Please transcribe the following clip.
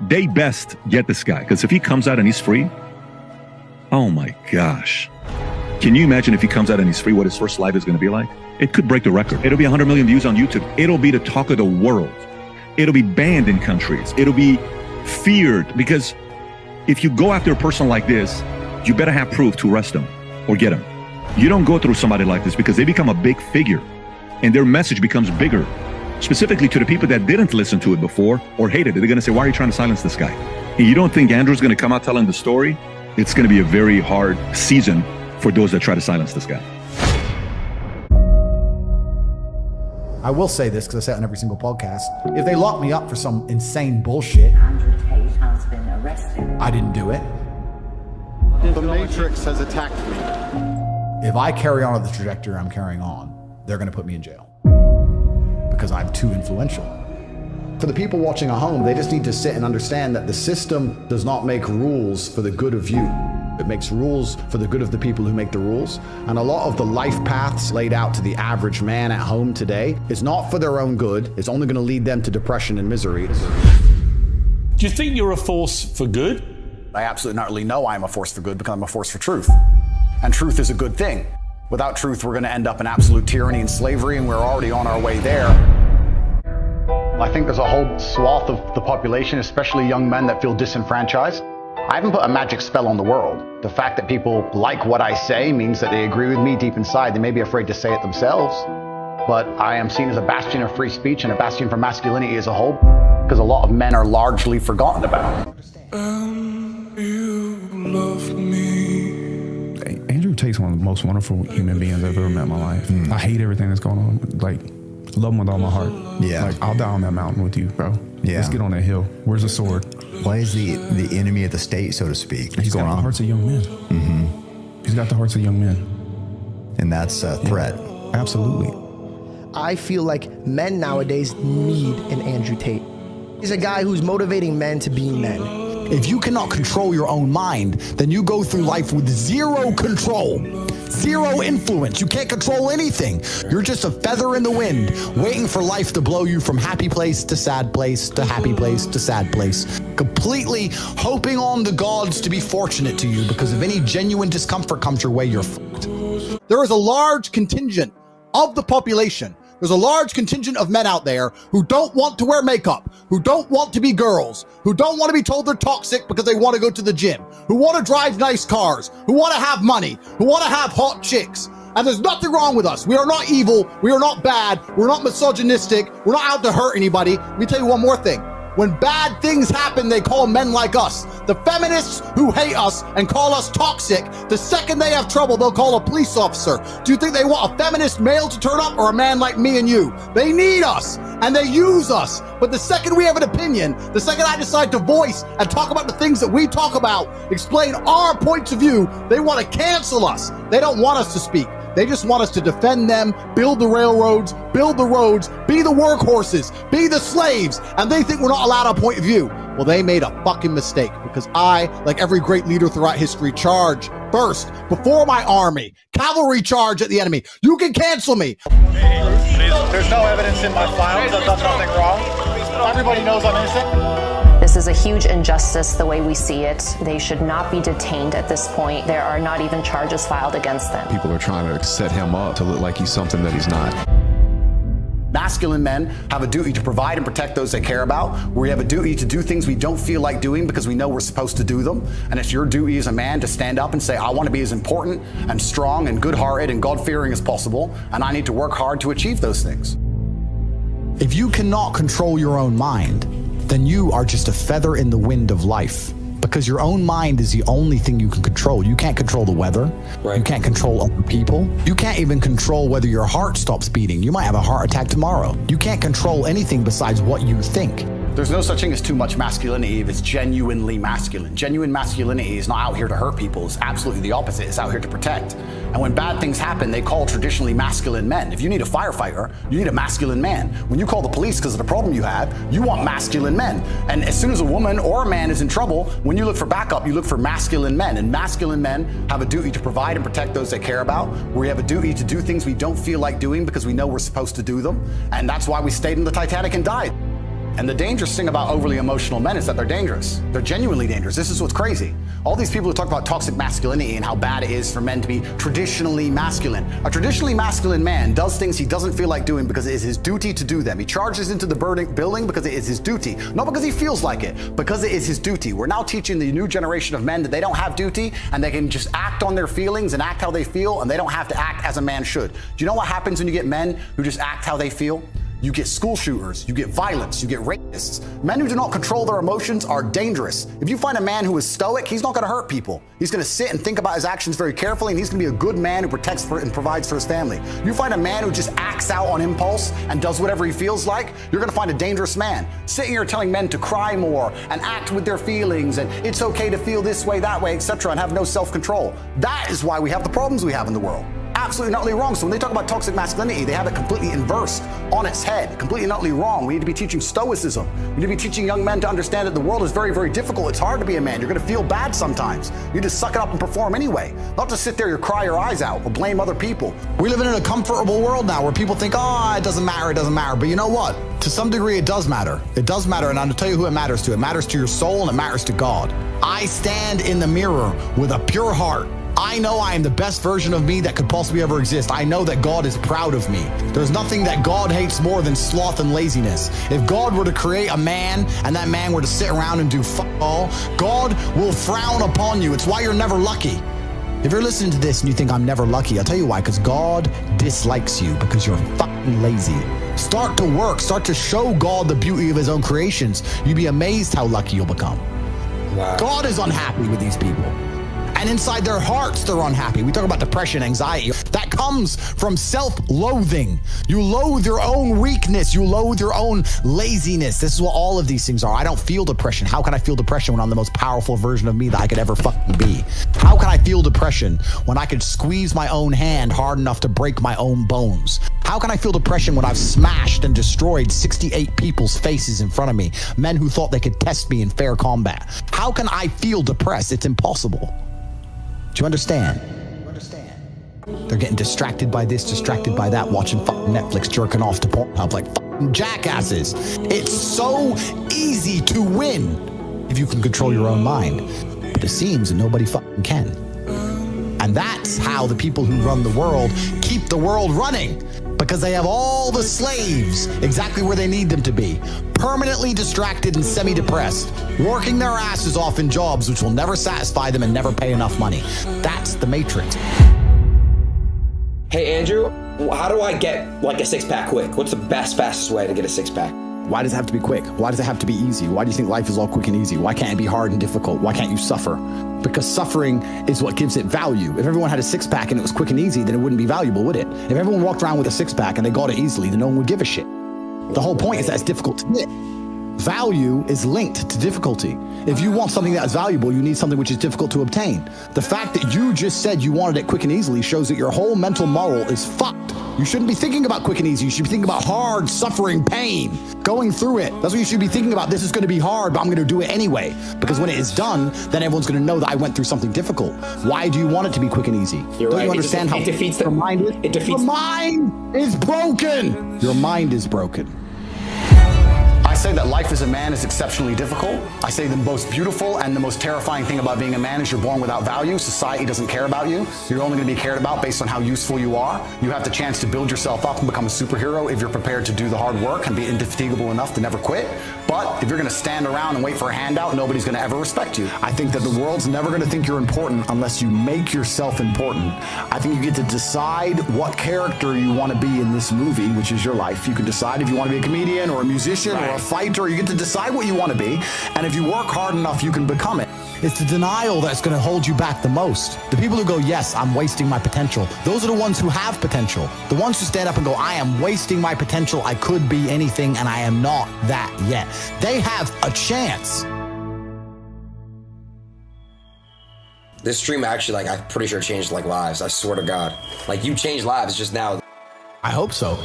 they best get this guy. Because if he comes out and he's free, oh my gosh. Can you imagine if he comes out and he's free, what his first life is going to be like? It could break the record. It'll be 100 million views on YouTube. It'll be the talk of the world. It'll be banned in countries. It'll be feared, because if you go after a person like this, you better have proof to arrest them or get them. You don't go through somebody like this because they become a big figure and their message becomes bigger, specifically to the people that didn't listen to it before or hated it. They're going to say, why are you trying to silence this guy? And you don't think Andrew's going to come out telling the story? It's going to be a very hard season for those that try to silence this guy. I will say this because I say it on every single podcast. If they lock me up for some insane bullshit, Andrew Tate has been arrested. I didn't do it. The Matrix has attacked me. If I carry on at the trajectory I'm carrying on, they're going to put me in jail because I'm too influential. For the people watching at home, they just need to sit and understand that the system does not make rules for the good of you. It makes rules for the good of the people who make the rules. And a lot of the life paths laid out to the average man at home today is not for their own good. It's only going to lead them to depression and misery. Do you think you're a force for good? I absolutely not really know I'm a force for good because I'm a force for truth. And truth is a good thing. Without truth, we're going to end up in absolute tyranny and slavery, and we're already on our way there. I think there's a whole swath of the population, especially young men, that feel disenfranchised. I haven't put a magic spell on the world. The fact that people like what I say means that they agree with me deep inside. They may be afraid to say it themselves, but I am seen as a bastion of free speech and a bastion for masculinity as a whole, because a lot of men are largely forgotten about. You love me. Andrew Tate's one of the most wonderful human beings I've ever met in my life. I hate everything that's going on. Like, love him with all my heart. Yeah. Like, I'll die on that mountain with you, bro. Yeah. Let's get on that hill. Where's the sword? Why is the enemy of the state, so to speak? He's got the hearts of young men. Mm-hmm. He's got the hearts of young men. And that's a threat. Yeah. Absolutely. I feel like men nowadays need an Andrew Tate. He's a guy who's motivating men to be men. If you cannot control your own mind, then you go through life with zero control, zero influence. You can't control anything. You're just a feather in the wind, waiting for life to blow you from happy place to sad place to happy place to sad place, completely hoping on the gods to be fortunate to you, because if any genuine discomfort comes your way, you're fucked. There is a large contingent of the population. There's a large contingent of men out there who don't want to wear makeup, who don't want to be girls, who don't want to be told they're toxic because they want to go to the gym, who want to drive nice cars, who want to have money, who want to have hot chicks. And there's nothing wrong with us. We are not evil. We are not bad. We're not misogynistic. We're not out to hurt anybody. Let me tell you one more thing. When bad things happen, they call men like us. The feminists who hate us and call us toxic, the second they have trouble, they'll call a police officer. Do you think they want a feminist male to turn up or a man like me and you? They need us and they use us. But the second we have an opinion, the second I decide to voice and talk about the things that we talk about, explain our points of view, they want to cancel us. They don't want us to speak. They just want us to defend them, build the railroads, build the roads, be the workhorses, be the slaves, and they think we're not allowed a point of view. Well, they made a fucking mistake, because I, like every great leader throughout history, charge first, before my army. Cavalry charge at the enemy. You can cancel me. There's no evidence in my files. I've done nothing wrong. Everybody knows I'm innocent. This is a huge injustice the way we see it. They should not be detained at this point. There are not even charges filed against them. People are trying to set him up to look like he's something that he's not. Masculine men have a duty to provide and protect those they care about. We have a duty to do things we don't feel like doing because we know we're supposed to do them. And it's your duty as a man to stand up and say, I want to be as important and strong and good-hearted and God-fearing as possible, and I need to work hard to achieve those things. If you cannot control your own mind, then you are just a feather in the wind of life, because your own mind is the only thing you can control. You can't control the weather. Right. You can't control other people. You can't even control whether your heart stops beating. You might have a heart attack tomorrow. You can't control anything besides what you think. There's no such thing as too much masculinity if it's genuinely masculine. Genuine masculinity is not out here to hurt people. It's absolutely the opposite. It's out here to protect. And when bad things happen, they call traditionally masculine men. If you need a firefighter, you need a masculine man. When you call the police because of the problem you have, you want masculine men. And as soon as a woman or a man is in trouble, when you look for backup, you look for masculine men. And masculine men have a duty to provide and protect those they care about. We have a duty to do things we don't feel like doing because we know we're supposed to do them. And that's why we stayed in the Titanic and died. And the dangerous thing about overly emotional men is that they're dangerous. They're genuinely dangerous. This is what's crazy. All these people who talk about toxic masculinity and how bad it is for men to be traditionally masculine. A traditionally masculine man does things he doesn't feel like doing because it is his duty to do them. He charges into the building because it is his duty. Not because he feels like it, because it is his duty. We're now teaching the new generation of men that they don't have duty and they can just act on their feelings and act how they feel, and they don't have to act as a man should. Do you know what happens when you get men who just act how they feel? You get school shooters, you get violence, you get rapists. Men who do not control their emotions are dangerous. If you find a man who is stoic, he's not gonna hurt people. He's gonna sit and think about his actions very carefully, and he's gonna be a good man who protects and provides for his family. You find a man who just acts out on impulse and does whatever he feels like, you're gonna find a dangerous man. Sitting here telling men to cry more and act with their feelings and it's okay to feel this way, that way, etc., and have no self-control. That is why we have the problems we have in the world. Absolutely and utterly wrong. So when they talk about toxic masculinity, they have it completely inversed on its head, completely and utterly wrong. We need to be teaching Stoicism. We need to be teaching young men to understand that the world is very, very difficult. It's hard to be a man. You're going to feel bad sometimes. You just suck it up and perform anyway. Not just sit there and cry your eyes out or blame other people. We live in a comfortable world now where people think, oh, it doesn't matter, it doesn't matter. But you know what? To some degree, it does matter. It does matter, and I'm going to tell you who it matters to. It matters to your soul, and it matters to God. I stand in the mirror with a pure heart. I know I am the best version of me that could possibly ever exist. I know that God is proud of me. There's nothing that God hates more than sloth and laziness. If God were to create a man and that man were to sit around and do fuck all, God will frown upon you. It's why you're never lucky. If you're listening to this and you think I'm never lucky, I'll tell you why, because God dislikes you because you're fucking lazy. Start to work, start to show God the beauty of his own creations. You'd be amazed how lucky you'll become. Wow. God is unhappy with these people. And inside their hearts, they're unhappy. We talk about depression, anxiety. That comes from self-loathing. You loathe your own weakness. You loathe your own laziness. This is what all of these things are. I don't feel depression. How can I feel depression when I'm the most powerful version of me that I could ever fucking be? How can I feel depression when I could squeeze my own hand hard enough to break my own bones? How can I feel depression when I've smashed and destroyed 68 people's faces in front of me, men who thought they could test me in fair combat? How can I feel depressed? It's impossible. Do you understand? They're getting distracted by this, distracted by that, watching fucking Netflix, jerking off to Pornhub like fucking jackasses. It's so easy to win if you can control your own mind. But it seems that nobody fucking can. And that's how the people who run the world keep the world running, because they have all the slaves exactly where they need them to be, permanently distracted and semi-depressed, working their asses off in jobs which will never satisfy them and never pay enough money. That's the Matrix. Hey, Andrew, how do I get like a six-pack quick? What's the fastest way to get a six-pack? Why does it have to be quick? Why does it have to be easy? Why do you think life is all quick and easy? Why can't it be hard and difficult? Why can't you suffer? Because suffering is what gives it value. If everyone had a six-pack and it was quick and easy, then it wouldn't be valuable, would it? If everyone walked around with a six-pack and they got it easily, then no one would give a shit. The whole point is that it's difficult to get. Value is linked to difficulty. If you want something that is valuable, you need something which is difficult to obtain. The fact that you just said you wanted it quick and easily shows that your whole mental model is fucked. You shouldn't be thinking about quick and easy. You should be thinking about hard, suffering, pain, going through it. That's what you should be thinking about. This is going to be hard, but I'm going to do it anyway. Because when it is done, then everyone's going to know that I went through something difficult. Why do you want it to be quick and easy? You're Don't right. you understand how it defeats the mind is? It defeats. Your mind is broken. Your mind is broken. I say that life as a man is exceptionally difficult. I say the most beautiful and the most terrifying thing about being a man is you're born without value. Society doesn't care about you. You're only going to be cared about based on how useful you are. You have the chance to build yourself up and become a superhero if you're prepared to do the hard work and be indefatigable enough to never quit. But if you're going to stand around and wait for a handout, nobody's going to ever respect you. I think that the world's never going to think you're important unless you make yourself important. I think you get to decide what character you want to be in this movie, which is your life. You can decide if you want to be a comedian or a musician or a fighter. You get to decide what you want to be. And if you work hard enough, you can become it. It's the denial that's going to hold you back the most. The people who go, yes, I'm wasting my potential. Those are the ones who have potential. The ones who stand up and go, I am wasting my potential. I could be anything and I am not that yet. They have a chance. This stream actually, I'm pretty sure changed lives. I swear to God. You changed lives just now. I hope so.